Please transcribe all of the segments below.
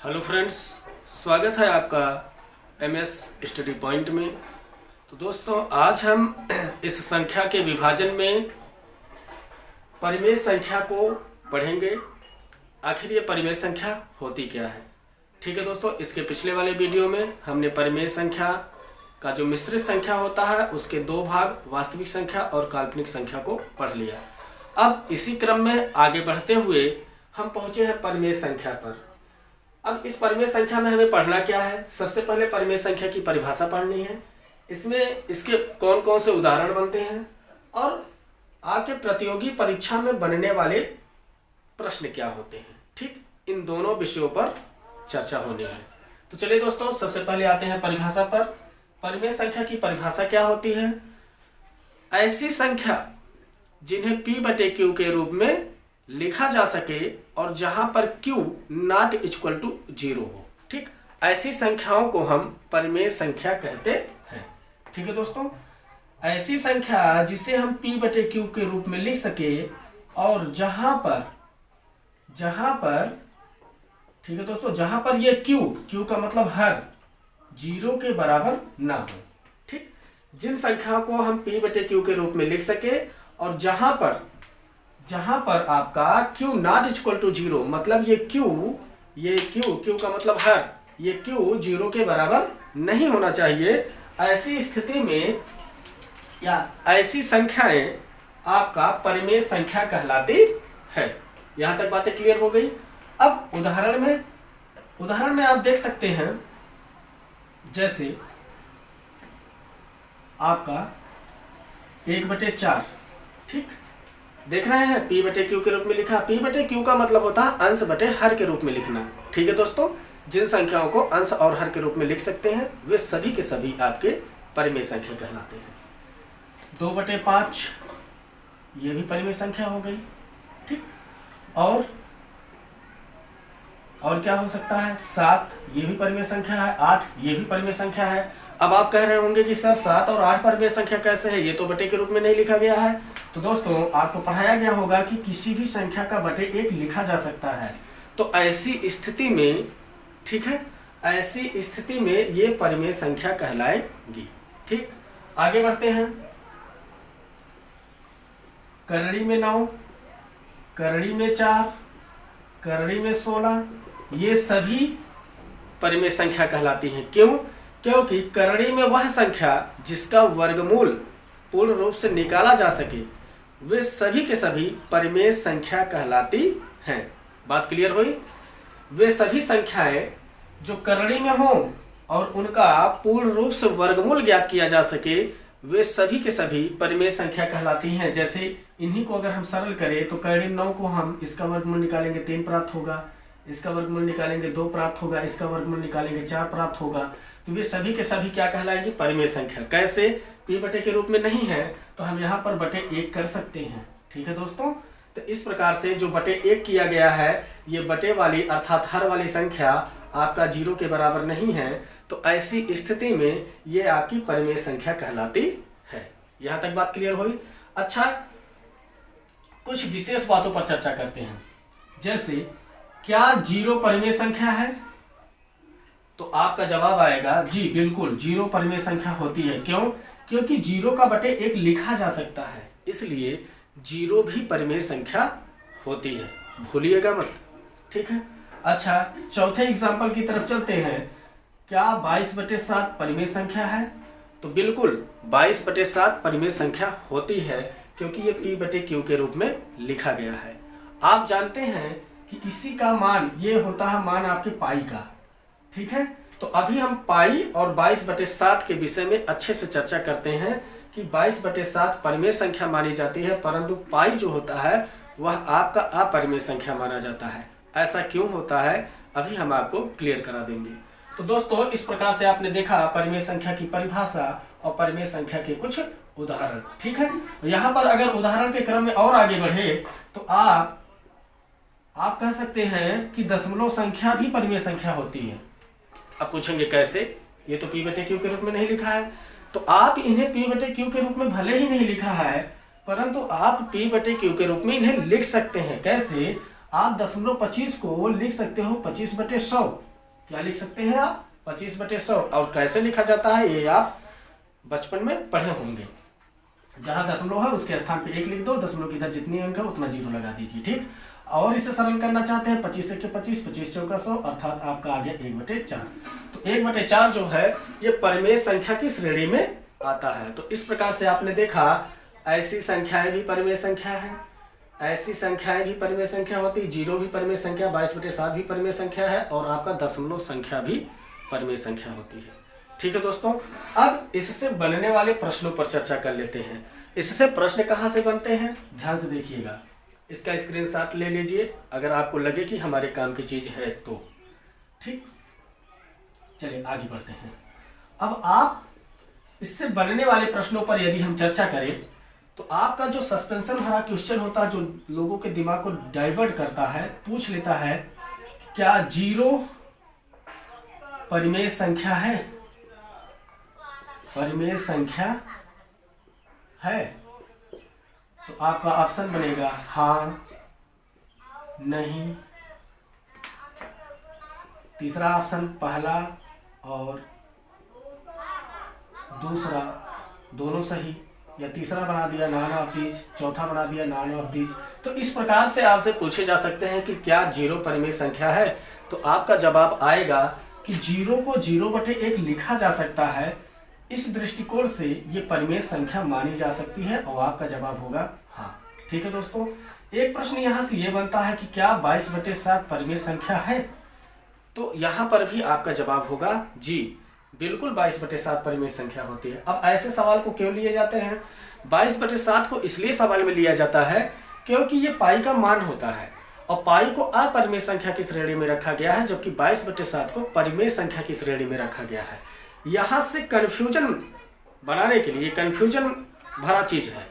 Hello friends, स्वागत है आपका एमएस स्टडी पॉइंट में। तो दोस्तों, आज हम इस संख्या के विभाजन में परिमेय संख्या को पढ़ेंगे। आखिर ये परिमेय संख्या होती क्या है। ठीक है दोस्तों, इसके पिछले वाले वीडियो में हमने परिमेय संख्या का जो मिश्रित संख्या होता है उसके दो भाग, वास्तविक संख्या और काल्पनिक संख्या को पढ़ लिया। अब इसी क्रम में आगे बढ़ते हुए हम पहुंचे हैं परिमेय संख्या पर। अब इस परिमेय संख्या में हमें पढ़ना क्या है। सबसे पहले परिमेय संख्या की परिभाषा पढ़नी है, इसमें इसके कौन कौन से उदाहरण बनते हैं और आपके प्रतियोगी परीक्षा में बनने वाले प्रश्न क्या होते हैं। ठीक, इन दोनों विषयों पर चर्चा होनी है। तो चलिए दोस्तों, सबसे पहले आते हैं परिभाषा पर। परिमेय संख्या की परिभाषा क्या होती है। ऐसी संख्या जिन्हें P/Q के रूप में लिखा जा सके और जहां पर Q नॉट इक्वल टू 0 हो। ठीक, ऐसी संख्याओं को हम परिमेय संख्या कहते हैं। ठीक है दोस्तों, ऐसी संख्या जिसे हम P/Q के रूप में लिख सके और जहां पर ठीक है दोस्तों, जहां पर ये Q का मतलब हर 0 के बराबर ना हो। ठीक, जिन संख्याओं को हम P/Q के रूप में लिख सके और जहां पर आपका Q नॉट इक्वल टू 0, मतलब ये Q का मतलब हर, ये Q 0 के बराबर नहीं होना चाहिए। ऐसी स्थिति में या ऐसी संख्याएं आपका परिमेय संख्या कहलाती है। यहां तक बातें क्लियर हो गई। अब उदाहरण में आप देख सकते हैं, जैसे आपका 1/4। ठीक, देख रहे हैं P/Q के रूप में लिखा। P/Q का मतलब होता है अंश बटे हर के रूप में लिखना। ठीक है दोस्तों, जिन संख्याओं को अंश और हर के रूप में लिख सकते हैं वे सभी के सभी आपके परिमेय संख्या कहलाते हैं। 2/5 ये भी परिमेय संख्या हो गई। ठीक, और क्या हो सकता है, 7 ये भी परिमेय संख्या है, 8 ये भी परिमेय संख्या है। अब आप कह रहे होंगे कि सर 7 और 8 परिमेय संख्या कैसे है, ये तो बटे के रूप में नहीं लिखा गया है। तो दोस्तों, आपको पढ़ाया गया होगा कि किसी भी संख्या का बटे 1 लिखा जा सकता है। तो ऐसी स्थिति में, ठीक है, ऐसी स्थिति में ये परिमेय संख्या कहलाएगी। ठीक, आगे बढ़ते हैं। करड़ी में 9, करड़ी में 4, करड़ी में 16, ये सभी परिमेय संख्या कहलाती हैं। क्यों? क्योंकि करड़ी में वह संख्या जिसका वर्गमूल पूर्ण रूप से निकाला जा सके वे सभी के सभी परिमेय संख्या कहलाती हैं। बात क्लियर हुई। वे सभी संख्याएं जो करड़ी में हो और उनका पूर्ण रूप से वर्गमूल ज्ञात किया जा सके वे सभी के सभी परिमेय संख्या कहलाती हैं। जैसे इन्हीं को अगर हम सरल करें तो करड़ी 9 को हम इसका वर्गमूल निकालेंगे 3 प्राप्त होगा, इसका वर्गमूल निकालेंगे 2 प्राप्त होगा, इसका वर्गमूल निकालेंगे 4 प्राप्त होगा। तो वे सभी के सभी क्या कहलाएंगे, परिमेय संख्या। कैसे? P/T के रूप में नहीं है तो हम यहाँ पर बटे 1 कर सकते हैं। ठीक है दोस्तों, तो इस प्रकार से जो बटे 1 किया गया है ये बटे वाली अर्थात हर वाली संख्या आपका 0 के बराबर नहीं है। तो ऐसी स्थिति में ये आपकी परिमेय संख्या कहलाती है। यहाँ तक बात क्लियर हुई। अच्छा, कुछ विशेष बातों पर चर्चा करते हैं। जैसे क्या 0 परिमेय संख्या है? तो आपका जवाब आएगा जी बिल्कुल, 0 परिमेय संख्या होती है। क्यों? क्योंकि 0 का बटे 1 लिखा जा सकता है, इसलिए 0 भी परिमेय संख्या होती है, भूलिएगा मत। ठीक है। अच्छा, चौथे एग्जाम्पल की तरफ चलते हैं। क्या 22/7 परिमेय संख्या है? तो बिल्कुल 22/7 परिमेय संख्या होती है, क्योंकि ये P/Q के रूप में लिखा गया है। आप जानते हैं कि इसी का मान ये होता है मान आपके पाई का। ठीक है, तो अभी हम पाई और 22/7 के विषय में अच्छे से चर्चा करते हैं कि 22/7 परिमेय संख्या मानी जाती है, परंतु पाई जो होता है वह आपका अपरिमेय संख्या माना जाता है। ऐसा क्यों होता है अभी हम आपको क्लियर करा देंगे। तो दोस्तों, इस प्रकार से आपने देखा परिमेय संख्या की परिभाषा और परिमेय संख्या के कुछ उदाहरण। ठीक है, यहाँ पर अगर उदाहरण के क्रम में और आगे बढ़े तो आप कह सकते हैं कि दशमलव संख्या भी परिमेय संख्या होती है। अब पूछेंगे कैसे, ये तो P/Q के रूप में नहीं लिखा है। तो आप इन्हें P/Q के रूप में भले ही नहीं लिखा है, परंतु आप P/Q के रूप में इन्हें लिख सकते हैं। कैसे? आप 0.25 को लिख सकते हो 25/100। क्या लिख सकते हैं आप 25/100। और कैसे लिखा जाता है ये आप बचपन में पढ़े होंगे। जहां दशमलव है उसके स्थान पे 1 लिख दो, दशमलव की इधर जितनी अंक है उतना 0 लगा दीजिए, ठीक। और इसे सरल करना चाहते हैं 25 के 25, 25 चौका 100, अर्थात आपका आ गया 1/4। तो 1/4 जो है ये परिमेय संख्या की श्रेणी में आता है। तो इस प्रकार से आपने देखा ऐसी संख्याएं भी परिमेय संख्या है, ऐसी संख्याएं भी परिमेय संख्या होती, 0 भी परिमेय संख्या, 22/7 भी परिमेय संख्या है, और आपका दशमलव संख्या भी परिमेय संख्या होती है। ठीक है दोस्तों, अब इससे बनने वाले प्रश्नों पर चर्चा कर लेते हैं। इससे प्रश्न कहाँ से बनते हैं, ध्यान से देखिएगा। इसका स्क्रीनशॉट ले लीजिए अगर आपको लगे कि हमारे काम की चीज है तो, ठीक। चलिए आगे बढ़ते हैं। अब आप इससे बनने वाले प्रश्नों पर यदि हम चर्चा करें तो आपका जो सस्पेंशन भरा क्वेश्चन होता है, जो लोगों के दिमाग को डाइवर्ट करता है, पूछ लेता है क्या 0 परिमेय संख्या है, परिमेय संख्या है। तो आपका ऑप्शन बनेगा हाँ, नहीं, तीसरा ऑप्शन पहला और दूसरा दोनों सही, या तीसरा बना दिया नॉन ऑफ दीज, चौथा बना दिया नॉन ऑफ दीज। तो इस प्रकार से आपसे पूछे जा सकते हैं कि क्या 0 परिमेय संख्या है। तो आपका जवाब आएगा कि 0 को 0/1 लिखा जा सकता है, इस दृष्टिकोण से ये परिमेय संख्या मानी जा सकती है, और आपका जवाब होगा हाँ। ठीक है दोस्तों, एक प्रश्न यहाँ से ये बनता है कि क्या 22/7 परिमेय संख्या है। तो यहाँ पर भी आपका जवाब होगा जी, बिल्कुल 22/7 परिमेय संख्या होती है। अब ऐसे सवाल को क्यों लिए जाते हैं, 22/7 को इसलिए सवाल में लिया जाता है क्योंकि ये पाई का मान होता है, और पाई को अपरिमेय संख्या की श्रेणी में रखा गया है, जबकि 22/7 को परिमेय संख्या की श्रेणी में रखा गया है। यहाँ से कंफ्यूजन बनाने के लिए, कंफ्यूजन भरा चीज है,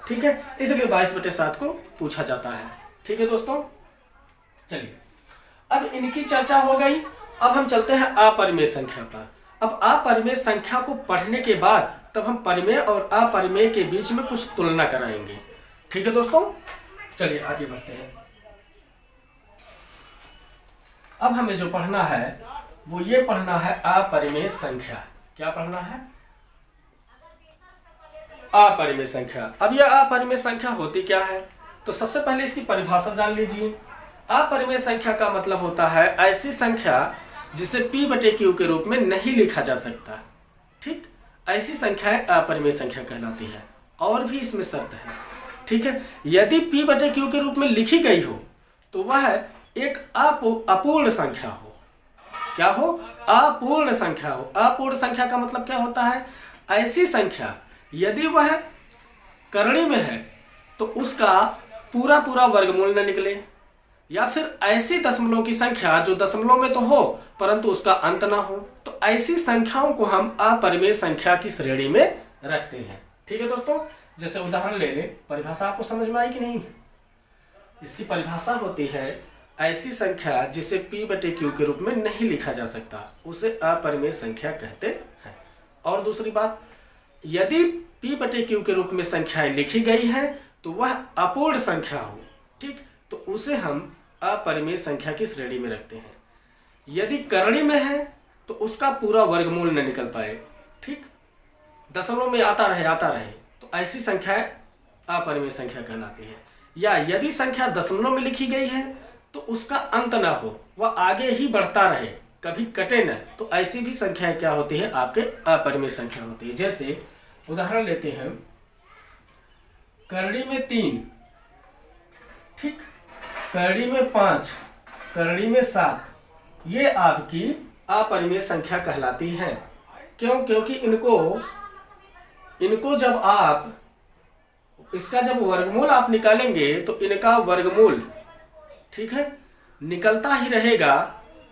ठीक है, इसलिए 22/7 को पूछा जाता है। ठीक है दोस्तों, चलिए अब इनकी चर्चा हो गई। अब हम चलते हैं अपरिमेय संख्या पर। अब अपरिमेय संख्या को पढ़ने के बाद तब हम परिमेय और अपरिमेय के बीच में कुछ तुलना कराएंगे। ठीक है दोस्तों, चलिए आगे बढ़ते हैं। अब हमें जो पढ़ना है वो ये पढ़ना है अपरिमेय संख्या। क्या पढ़ना है, अपरिमेय संख्या। अब यह अपरिमेय संख्या होती क्या है, तो सबसे पहले इसकी परिभाषा जान लीजिए। अपरिमेय संख्या का मतलब होता है ऐसी संख्या जिसे p/q के रूप में नहीं लिखा जा सकता। ठीक, ऐसी संख्याएं अपरिमेय संख्या कहलाती है। और भी इसमें शर्त है, ठीक है। यदि p/q के रूप में लिखी गई हो तो वह एक अपूर्ण संख्या हो। क्या हो, अपूर्ण संख्या हो। अपूर्ण संख्या का मतलब क्या होता है, ऐसी संख्या यदि वह करणी में है तो उसका पूरा पूरा वर्गमूल न निकले, या फिर ऐसी दशमलव की संख्या जो दशमलव में तो हो परंतु उसका अंत ना हो। तो ऐसी संख्याओं को हम अपरिमेय संख्या की श्रेणी में रखते हैं। ठीक है दोस्तों, जैसे उदाहरण ले लें, परिभाषा आपको समझ में आई कि नहीं। इसकी परिभाषा होती है ऐसी संख्या जिसे p/q के रूप में नहीं लिखा जा सकता, उसे अपरिमेय संख्या कहते हैं। और दूसरी बात, यदि p/q के रूप में संख्याएं लिखी गई है तो वह अपूर्ण संख्या हो, ठीक, तो उसे हम अपरिमेय संख्या की श्रेणी में रखते हैं। यदि करणी में है तो उसका पूरा वर्गमूल न निकल पाए, ठीक, दशमलव में आता रहे, तो ऐसी संख्याएं अपरिमेय संख्या कहलाती है। या यदि संख्या दशमलव में लिखी गई है तो उसका अंत ना हो, वह आगे ही बढ़ता रहे, कभी कटे न, तो ऐसी भी संख्याएं क्या होती है, आपके अपरिमेय संख्या होती है। जैसे उदाहरण लेते हैं, करणी में 3, ठीक, करणी में 5, करणी में 7, ये आपकी अपरिमेय संख्या कहलाती है। क्यों, क्योंकि इनको जब आप इसका जब वर्गमूल आप निकालेंगे तो इनका वर्गमूल, ठीक है, निकलता ही रहेगा,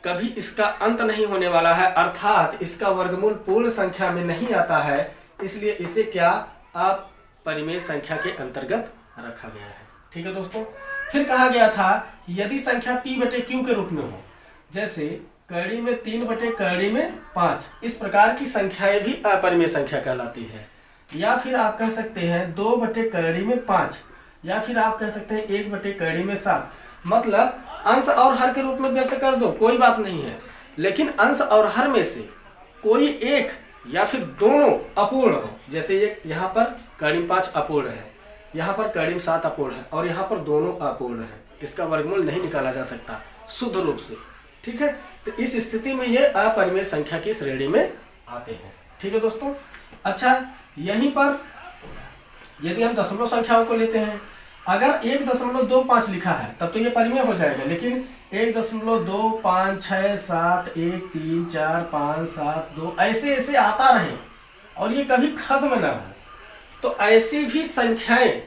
कभी इसका अंत नहीं होने वाला है, अर्थात इसका वर्गमूल पूर्ण संख्या में नहीं आता है, इसलिए इसे क्या अपरिमेय संख्या के अंतर्गत रखा गया है। ठीक है दोस्तों, फिर कहा गया था यदि संख्या p/q के रूप में हो, जैसे करणी में 3 करणी में 5, इस प्रकार की संख्याएं भी अपरिमेय संख्या कहलाती है। या फिर आप कह सकते हैं 2 करणी में 5, या फिर आप कह सकते हैं 1 करणी में 7, मतलब अंश और हर के रूप में व्यक्त कर दो, कोई बात नहीं है। लेकिन अंश और हर में से कोई एक या फिर दोनों अपूर्ण हो, जैसे ये यहाँ पर कड़िम 5 अपूर्ण है, यहाँ पर कड़िम 7 अपूर्ण है और यहाँ पर दोनों अपूर्ण है, इसका वर्गमूल नहीं निकाला जा सकता शुद्ध रूप से। ठीक है, तो इस स्थिति में ये अपरिमेय संख्या की श्रेणी में आते हैं। ठीक है दोस्तों। अच्छा, यहीं पर यदि हम दशमलव संख्याओं को लेते हैं, अगर 1.25 लिखा है तब तो ये परिमेय हो जाएगा, लेकिन 1.25661334572 ऐसे ऐसे आता रहे और ये कभी खत्म ना हो, तो ऐसी भी संख्याएं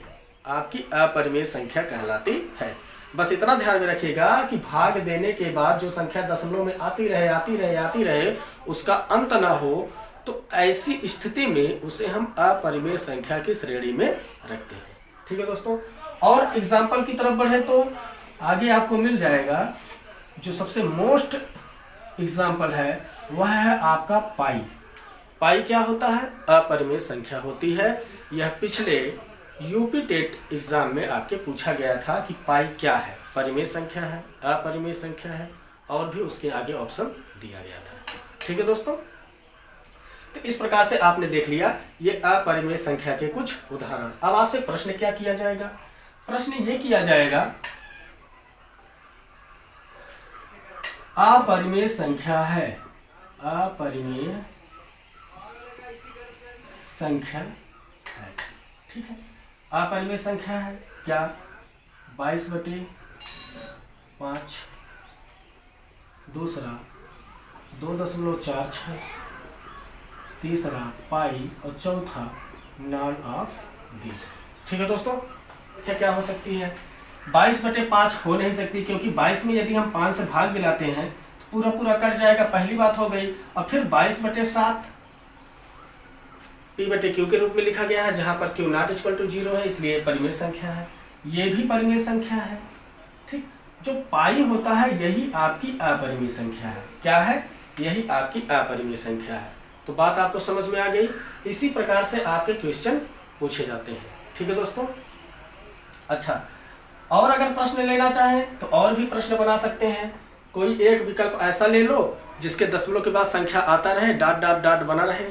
आपकी अपरिमेय संख्या कहलाती है। बस इतना ध्यान में रखिएगा कि भाग देने के बाद जो संख्या दशमलव में आती रहे उसका अंत ना हो, तो ऐसी स्थिति में उसे हम अपरिमेय संख्या की श्रेणी में रखते हैं। ठीक है दोस्तों। और एग्जाम्पल की तरफ बढ़े तो आगे आपको मिल जाएगा। जो सबसे मोस्ट एग्जाम्पल है वह है आपका पाई। पाई क्या होता है? अपरिमेय संख्या होती है। यह पिछले यूपी टेट एग्जाम में आपके पूछा गया था कि पाई क्या है, परिमेय संख्या है, अपरिमेय संख्या है, और भी उसके आगे ऑप्शन दिया गया था। ठीक है दोस्तों। तो इस प्रकार से आपने देख लिया ये अपरिमेय संख्या के कुछ उदाहरण। अब आपसे प्रश्न क्या किया जाएगा? प्रश्न ये किया जाएगा, अपरिमेय संख्या है, अपरिमेय संख्या है। ठीक है, अपरिमेय संख्या है क्या? 22/5, दूसरा 2.46, तीसरा पाई और चौथा नॉन ऑफ दिस। ठीक है दोस्तों। क्या क्या हो सकती है? 22/5 हो नहीं सकती, क्योंकि 22 में यदि हम 5 से भाग दिलाते हैं तो पूरा पूरा कट जाएगा, पहली बात हो गई। और फिर 22/7 P/Q के रूप में लिखा गया है, जहां पर Q ≠ 0 है, इसलिए परिमेय संख्या है। ये भी परिमेय संख्या है। ठीक, जो पाई होता है यही आपकी अपरिमेय संख्या है। क्या है? यही आपकी अपरिमेय संख्या है। तो बात आपको समझ में आ गई। इसी प्रकार से आपके क्वेश्चन पूछे जाते हैं। ठीक है दोस्तों। अच्छा, और अगर प्रश्न लेना चाहें तो और भी प्रश्न बना सकते हैं। कोई एक विकल्प ऐसा ले लो जिसके दशमलव के बाद संख्या आता रहे, डॉट डॉट डॉट बना रहे।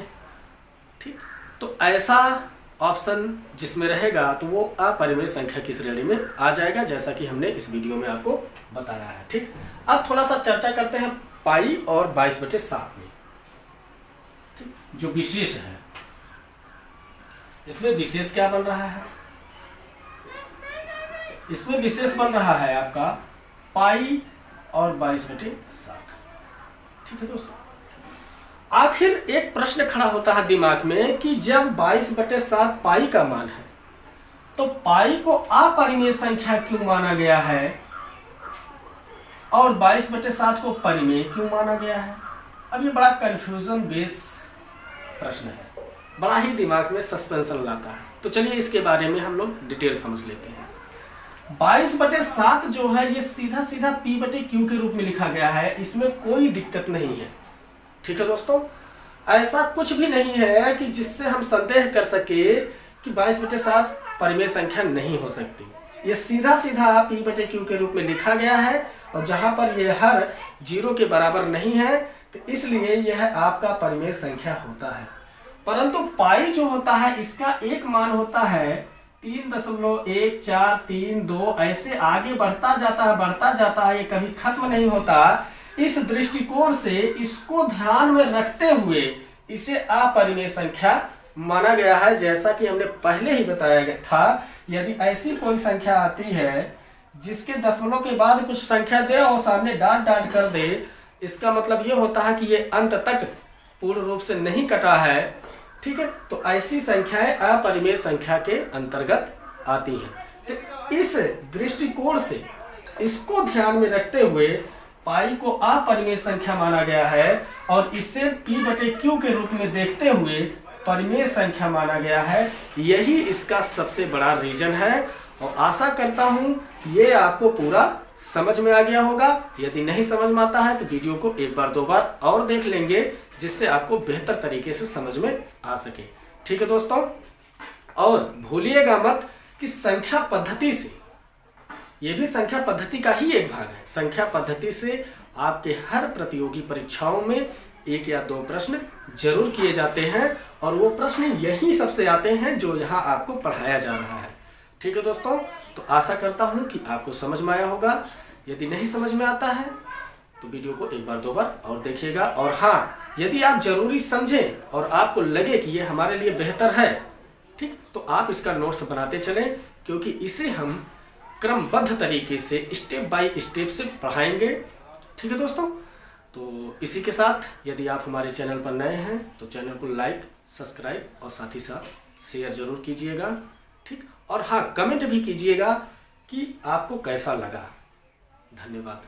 ठीक, तो ऐसा ऑप्शन जिसमें रहेगा तो वो अपरिमेय संख्या की श्रेणी में आ जाएगा, जैसा कि हमने इस वीडियो में आपको बताया है। ठीक, अब थोड़ा सा चर्चा करते हैं पाई और 22/7 में। ठीक, जो विशेष है, इसमें विशेष क्या बन रहा है? इसमें विशेष बन रहा है आपका पाई और 22/7। ठीक है दोस्तों। आखिर एक प्रश्न खड़ा होता है दिमाग में कि जब 22/7 पाई का मान है तो पाई को अपरिमेय संख्या क्यों माना गया है और 22/7 को परिमेय क्यों माना गया है? अब ये बड़ा कंफ्यूजन बेस प्रश्न है, बड़ा ही दिमाग में सस्पेंशन लाता है। तो चलिए इसके बारे में हम लोग डिटेल समझ लेते हैं। 22/7 जो है ये सीधा सीधा P/Q के रूप में लिखा गया है, इसमें कोई दिक्कत नहीं है। ठीक है दोस्तों। ऐसा कुछ भी नहीं है कि जिससे हम संदेह कर सके कि 22/7 परिमेय संख्या नहीं हो सकती। ये सीधा सीधा P/Q के रूप में लिखा गया है, और जहां पर ये हर 0 के बराबर नहीं है तो इसलिए यह आपका परिमेय संख्या होता है। परंतु पाई जो होता है इसका एक मान होता है 3.1432, ऐसे आगे बढ़ता जाता है, ये कभी खत्म नहीं होता। इस दृष्टिकोण से इसको ध्यान में रखते हुए इसे अपरिमेय संख्या माना गया है। जैसा कि हमने पहले ही बताया गया था, यदि ऐसी कोई संख्या आती है जिसके दशमलव के बाद कुछ संख्या दे और सामने डॉट डॉट कर दे, इसका मतलब ये होता है कि ये अंत तक पूर्ण रूप से नहीं कटा है। ठीक है, तो ऐसी संख्याएं अपरिमेय संख्या के अंतर्गत आती हैं। तो इस दृष्टिकोण से इसको ध्यान में रखते हुए पाई को अपरिमेय संख्या माना गया है, और इससे P/Q के रूप में देखते हुए परिमेय संख्या माना गया है। यही इसका सबसे बड़ा रीजन है, और आशा करता हूं ये आपको पूरा समझ में आ गया होगा। यदि नहीं समझ में आता है तो वीडियो को एक बार दो बार और देख लेंगे, जिससे आपको बेहतर तरीके से समझ में आ सके। ठीक है दोस्तों। और भूलिएगा मत कि संख्या पद्धति से, ये भी संख्या पद्धति का ही एक भाग है, संख्या पद्धति से आपके हर प्रतियोगी परीक्षाओं में 1 या 2 प्रश्न जरूर किए जाते हैं और वो प्रश्न यही सबसे आते हैं जो यहाँ आपको पढ़ाया जा रहा है। ठीक है दोस्तों, तो आशा करता हूँ कि आपको समझ में आया होगा। यदि नहीं समझ में आता है तो वीडियो को 1 बार 2 बार और देखिएगा। और हाँ, यदि आप जरूरी समझें और आपको लगे कि ये हमारे लिए बेहतर है, ठीक, तो आप इसका नोट्स बनाते चलें, क्योंकि इसे हम क्रमबद्ध तरीके से स्टेप बाय स्टेप से पढ़ाएंगे। ठीक है दोस्तों, तो इसी के साथ यदि आप हमारे चैनल पर नए हैं तो चैनल को लाइक, सब्सक्राइब और साथ ही साथ शेयर जरूर कीजिएगा। ठीक, और हाँ, कमेंट भी कीजिएगा कि आपको कैसा लगा। धन्यवाद।